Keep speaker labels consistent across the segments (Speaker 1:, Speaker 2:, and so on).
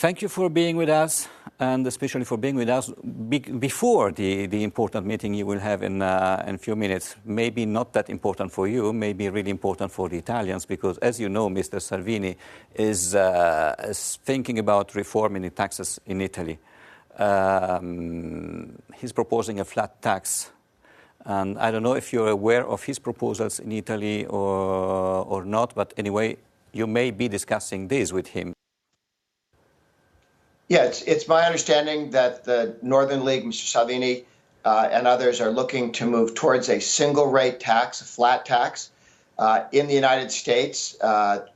Speaker 1: Thank you for being with us, and especially for being with us before the important meeting you will have in a few minutes. Maybe not that important for you, maybe really important for the Italians, because as you know, Mr. Salvini is thinking about reforming the taxes in Italy. He's proposing a flat tax, and I don't know if you're aware of his proposals in Italy or not, but anyway, you may be discussing this with him.
Speaker 2: Yeah, it's my understanding that the Northern League, Mr. Salvini, and others are looking to move towards a single rate tax, a flat tax. In the United States,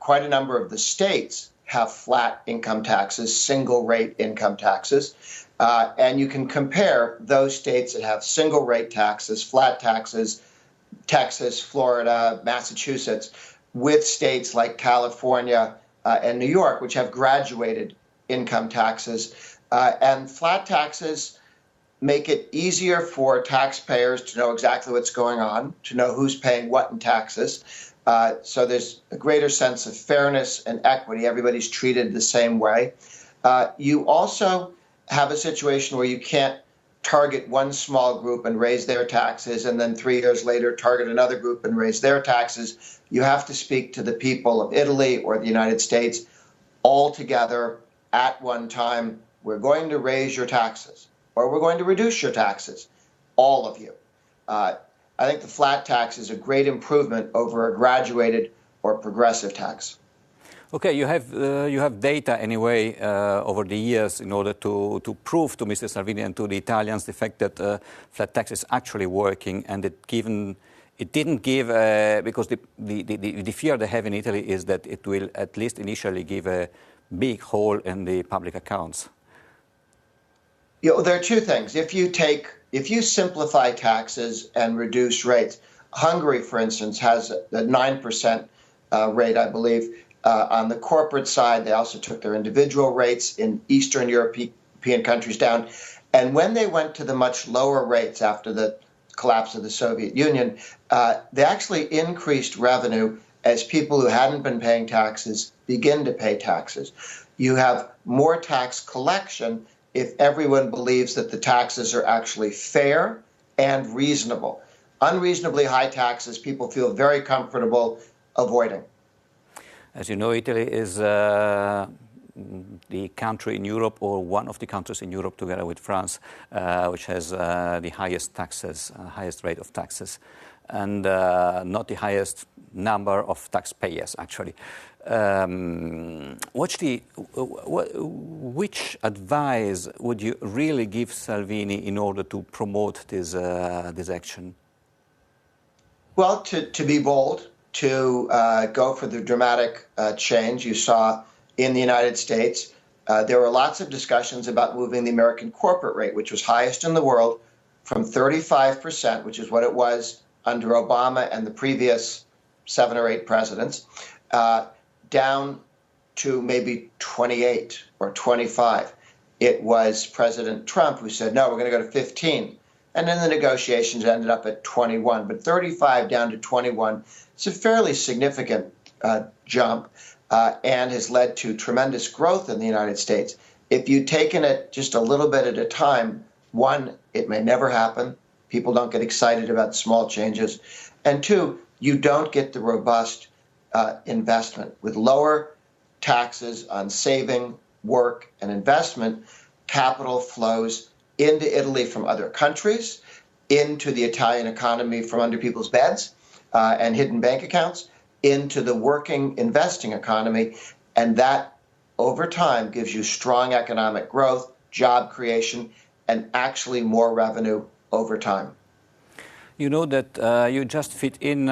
Speaker 2: quite a number of the states have flat income taxes, single rate income taxes. And you can compare those states that have single rate taxes, flat taxes, Texas, Florida, Massachusetts, with states like California and New York, which have graduated income taxes. And flat taxes make it easier for taxpayers to know exactly what's going on, to know who's paying what in taxes. So there's a greater sense of fairness and equity. Everybody's treated the same way. You also have a situation where you can't target one small group and raise their taxes, and then 3 years later target another group and raise their taxes. You have to speak to the people of Italy or the United States all together at one time. We're going to raise your taxes, or we're going to reduce your taxes, all of you. I think the flat tax is a great improvement over a graduated or progressive tax.
Speaker 1: Okay, you have data anyway over the years in order to prove to Mr. Salvini and to the Italians the fact that flat tax is actually working, and it didn't give because the fear they have in Italy is that it will at least initially give a big hole in the public accounts.
Speaker 2: There are two things. If you simplify taxes and reduce rates, Hungary, for instance, has a 9% rate, I believe. On the corporate side, they also took their individual rates in Eastern European countries down. And when they went to the much lower rates after the collapse of the Soviet Union, they actually increased revenue as people who hadn't been paying taxes begin to pay taxes. You have more tax collection if everyone believes that the taxes are actually fair and reasonable. Unreasonably high taxes, people feel very comfortable avoiding.
Speaker 1: As you know, Italy is the country in Europe, or one of the countries in Europe, together with France, which has the highest taxes, highest rate of taxes, and not the highest number of taxpayers, actually. Which advice would you really give Salvini in order to promote this action?
Speaker 2: Well, to be bold, to go for the dramatic change. You saw in the United States, there were lots of discussions about moving the American corporate rate, which was highest in the world, from 35%, which is what it was under Obama and the previous 7 or 8 presidents, down to maybe 28 or 25. It was President Trump who said, no, we're going to go to 15. And then the negotiations ended up at 21. But 35 down to 21, it's a fairly significant jump and has led to tremendous growth in the United States. If you'd taken it just a little bit at a time, one, it may never happen. People don't get excited about small changes. And two, you don't get the robust investment. With lower taxes on saving, work, and investment, capital flows into Italy from other countries, into the Italian economy from under people's beds and hidden bank accounts, into the working, investing economy. And that, over time, gives you strong economic growth, job creation, and actually more revenue over time.
Speaker 1: You know that you just fit in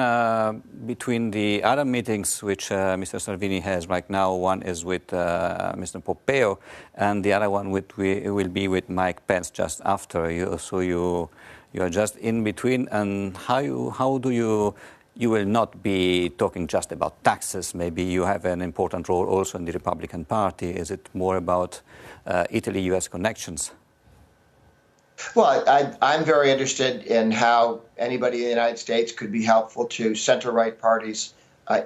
Speaker 1: between the other meetings which Mr. Salvini has right now. One is with Mr. Pompeo, and the other one will be with Mike Pence just after you. So you are just in between. And how do you will not be talking just about taxes? Maybe you have an important role also in the Republican Party. Is it more about Italy-US connections?
Speaker 2: Well, I'm very interested in how anybody in the United States could be helpful to center-right parties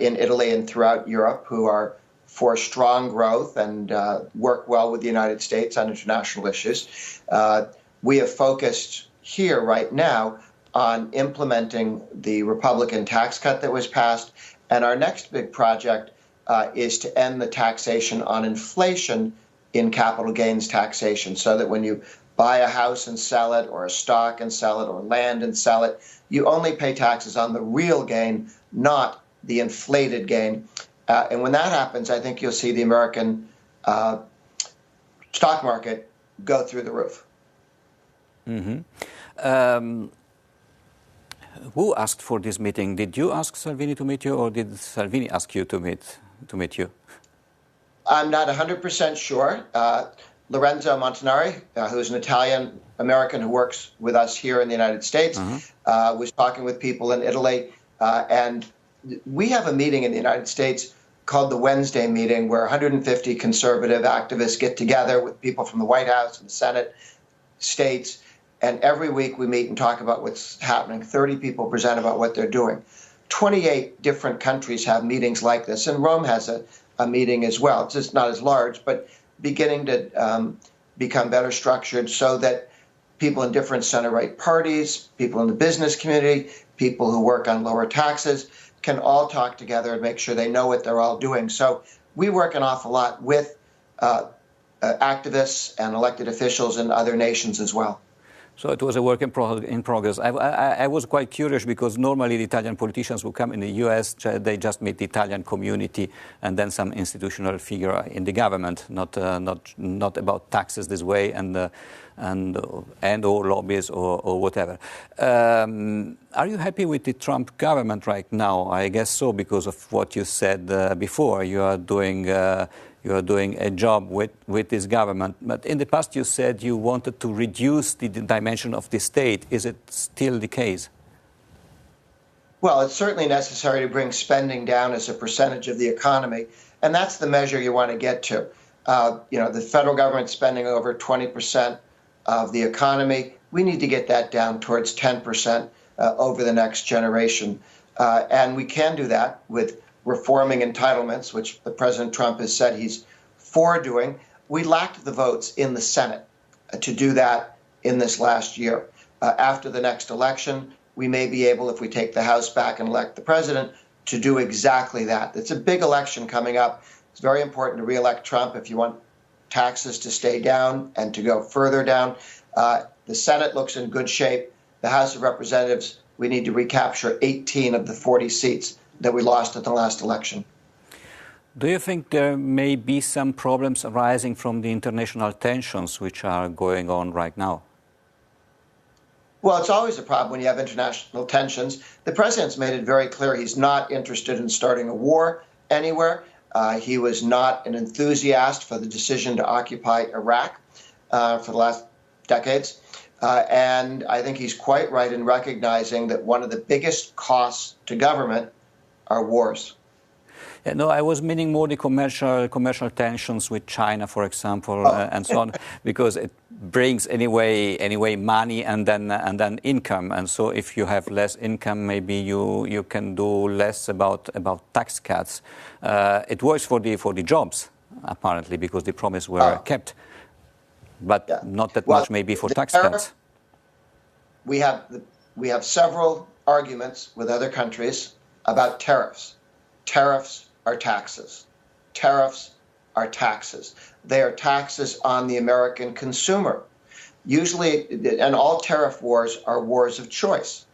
Speaker 2: in Italy and throughout Europe who are for strong growth and work well with the United States on international issues. We have focused here right now on implementing the Republican tax cut that was passed. And our next big project is to end the taxation on inflation in capital gains taxation, so that when you buy a house and sell it, or a stock and sell it, or land and sell it, you only pay taxes on the real gain, not the inflated gain. And when that happens, I think you'll see the American stock market go through the roof.
Speaker 1: Mm-hmm. Who asked for this meeting? Did you ask Salvini to meet you, or did Salvini ask you to meet you?
Speaker 2: I'm not 100% sure. Lorenzo Montanari, who's an Italian-American who works with us here in the United States, was talking with people in Italy. And we have a meeting in the United States called the Wednesday meeting, where 150 conservative activists get together with people from the White House and the Senate, states, and every week we meet and talk about what's happening. 30 people present about what they're doing. 28 different countries have meetings like this, and Rome has a meeting as well. It's just not as large, but beginning to become better structured so that people in different center-right parties, people in the business community, people who work on lower taxes can all talk together and make sure they know what they're all doing. So we work an awful lot with activists and elected officials in other nations as well.
Speaker 1: So it was a work in progress. I was quite curious, because normally the Italian politicians who come in the U.S., they just meet the Italian community and then some institutional figure in the government, not about taxes this way and or lobbies or whatever. Are you happy with the Trump government right now? I guess so, because of what you said before. You are doing a job with this government. But in the past you said you wanted to reduce the dimension of the state. Is it still the case?
Speaker 2: Well, it's certainly necessary to bring spending down as a percentage of the economy. And that's the measure you want to get to. The federal government spending over 20% of the economy. We need to get that down towards 10% over the next generation. And we can do that with reforming entitlements, which President Trump has said he's for doing. We lacked the votes in the Senate to do that in this last year. After the next election, we may be able, if we take the House back and elect the president, to do exactly that. It's a big election coming up. It's very important to re-elect Trump if you want taxes to stay down and to go further down. The Senate looks in good shape. The House of Representatives, we need to recapture 18 of the 40 seats that we lost at the last election.
Speaker 1: Do you think there may be some problems arising from the international tensions which are going on right now?
Speaker 2: Well, it's always a problem when you have international tensions. The president's made it very clear he's not interested in starting a war anywhere. He was not an enthusiast for the decision to occupy Iraq for the last decades. And I think he's quite right in recognizing that one of the biggest costs to government are wars.
Speaker 1: Yeah, no, I was meaning more the commercial tensions with China, for example, and so on, because it brings anyway money and then income, and so if you have less income, maybe you can do less about tax cuts. It works for the jobs, apparently, because the promise were kept, but not that much maybe for tax cuts.
Speaker 2: We have several arguments with other countries about tariffs. Tariffs are taxes. Tariffs are taxes. They are taxes on the American consumer. Usually, and all tariff wars are wars of choice,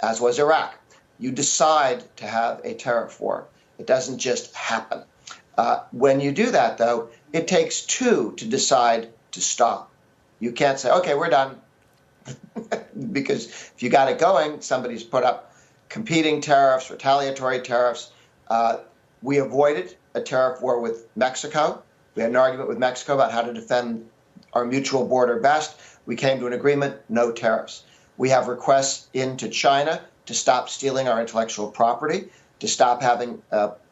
Speaker 2: as was Iraq. You decide to have a tariff war. It doesn't just happen. When you do that, though, it takes two to decide to stop. You can't say, okay, we're done. Because if you got it going, somebody's put up competing tariffs, retaliatory tariffs. We avoided a tariff war with Mexico. We had an argument with Mexico about how to defend our mutual border best. We came to an agreement, no tariffs. We have requests into China to stop stealing our intellectual property, to stop having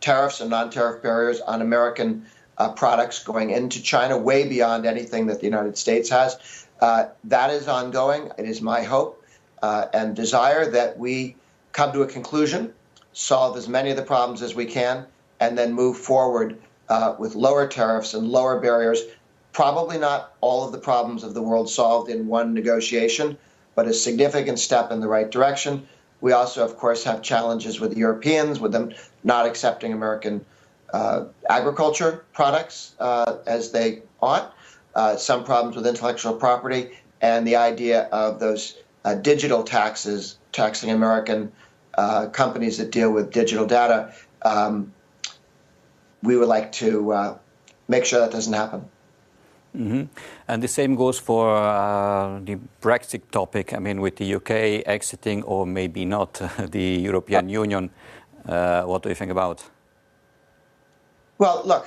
Speaker 2: tariffs and non-tariff barriers on American products going into China, way beyond anything that the United States has. That is ongoing. It is my hope and desire that we come to a conclusion, solve as many of the problems as we can, and then move forward with lower tariffs and lower barriers. Probably not all of the problems of the world solved in one negotiation, but a significant step in the right direction. We also, of course, have challenges with the Europeans, with them not accepting American agriculture products as they ought, some problems with intellectual property, and the idea of those digital taxes, taxing American companies that deal with digital data. We would like to make sure that doesn't happen.
Speaker 1: Mm-hmm. And the same goes for the Brexit topic. I mean, with the UK exiting or maybe not the European Union, what do you think about?
Speaker 2: Well, look,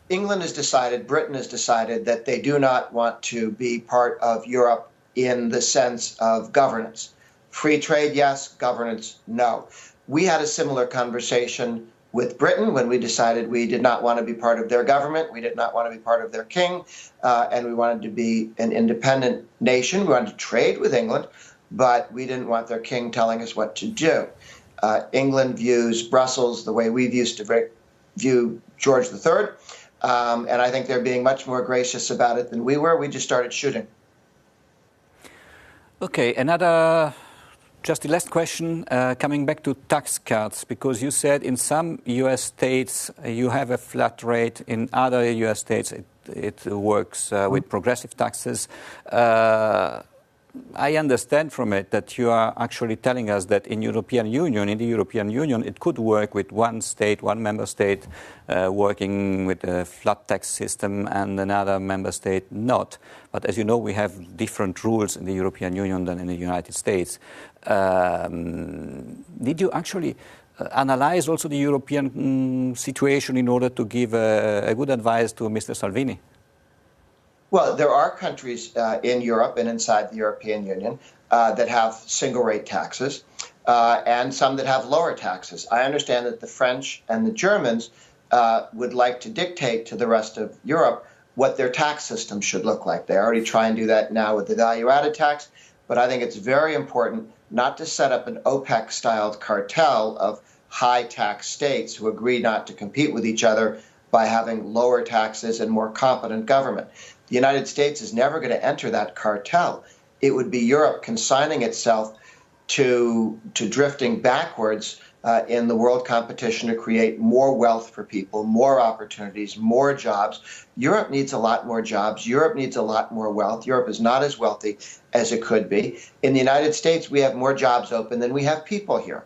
Speaker 2: England has decided, Britain has decided that they do not want to be part of Europe in the sense of governance. Free trade, yes. Governance, no. We had a similar conversation with Britain when we decided we did not want to be part of their government, we did not want to be part of their king, and we wanted to be an independent nation. We wanted to trade with England, but we didn't want their king telling us what to do. England views Brussels the way we used to view George III, and I think they're being much more gracious about it than we were. We just started shooting.
Speaker 1: Okay, just the last question, coming back to tax cuts, because you said in some U.S. states you have a flat rate, in other U.S. states it works with progressive taxes. I understand from it that you are actually telling us that in the European Union, it could work with one member state working with a flat tax system and another member state not. But as you know, we have different rules in the European Union than in the United States. Did you actually analyze also the European situation in order to give a good advice to Mr. Salvini?
Speaker 2: Well, there are countries in Europe and inside the European Union that have single rate taxes and some that have lower taxes. I understand that the French and the Germans would like to dictate to the rest of Europe what their tax system should look like. They already try and do that now with the value-added tax, but I think it's very important not to set up an OPEC-styled cartel of high-tax states who agree not to compete with each other by having lower taxes and more competent government. The United States is never going to enter that cartel. It would be Europe consigning itself to drifting backwards in the world competition to create more wealth for people, more opportunities, more jobs. Europe needs a lot more jobs. Europe needs a lot more wealth. Europe is not as wealthy as it could be. In the United States, we have more jobs open than we have people here.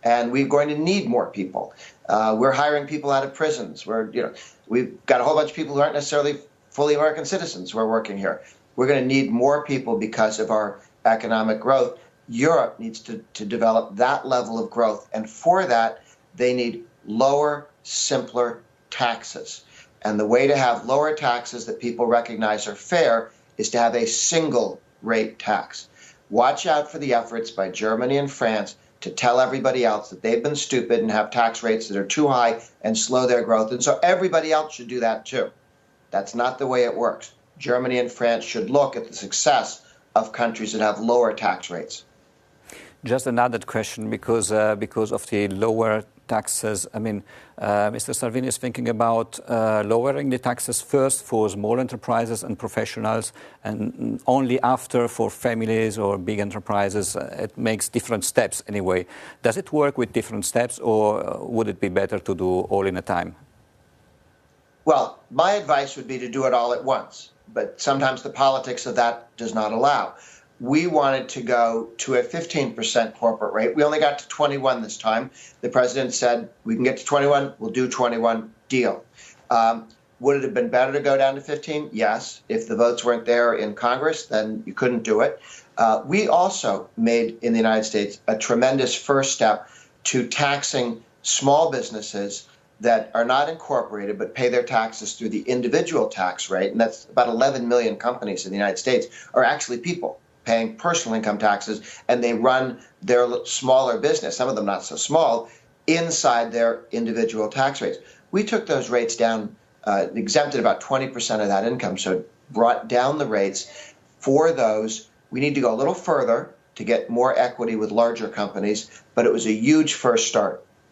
Speaker 2: And we're going to need more people. We're hiring people out of prisons. We've got a whole bunch of people who aren't necessarily fully American citizens who are working here. We're going to need more people because of our economic growth. Europe needs to develop that level of growth. And for that, they need lower, simpler taxes. And the way to have lower taxes that people recognize are fair is to have a single rate tax. Watch out for the efforts by Germany and France to tell everybody else that they've been stupid and have tax rates that are too high and slow their growth. And so everybody else should do that too. That's not the way it works. Germany and France should look at the success of countries that have lower tax rates.
Speaker 1: Just another question, because of the lower taxes. I mean, Mr. Salvini is thinking about lowering the taxes first for small enterprises and professionals, and only after for families or big enterprises. It makes different steps anyway. Does it work with different steps, or would it be better to do all in a time?
Speaker 2: Well, my advice would be to do it all at once, but sometimes the politics of that does not allow. We wanted to go to a 15% corporate rate. We only got to 21 this time. The president said, we can get to 21, we'll do 21, deal. Would it have been better to go down to 15? Yes. If the votes weren't there in Congress, then you couldn't do it. We also made, in the United States, a tremendous first step to taxing small businesses that are not incorporated but pay their taxes through the individual tax rate, and that's about 11 million companies in the United States, are actually people paying personal income taxes, and they run their smaller business, some of them not so small, inside their individual tax rates. We took those rates down, exempted about 20% of that income, so brought down the rates for those. We need to go a little further to get more equity with larger companies, but it was a huge first start.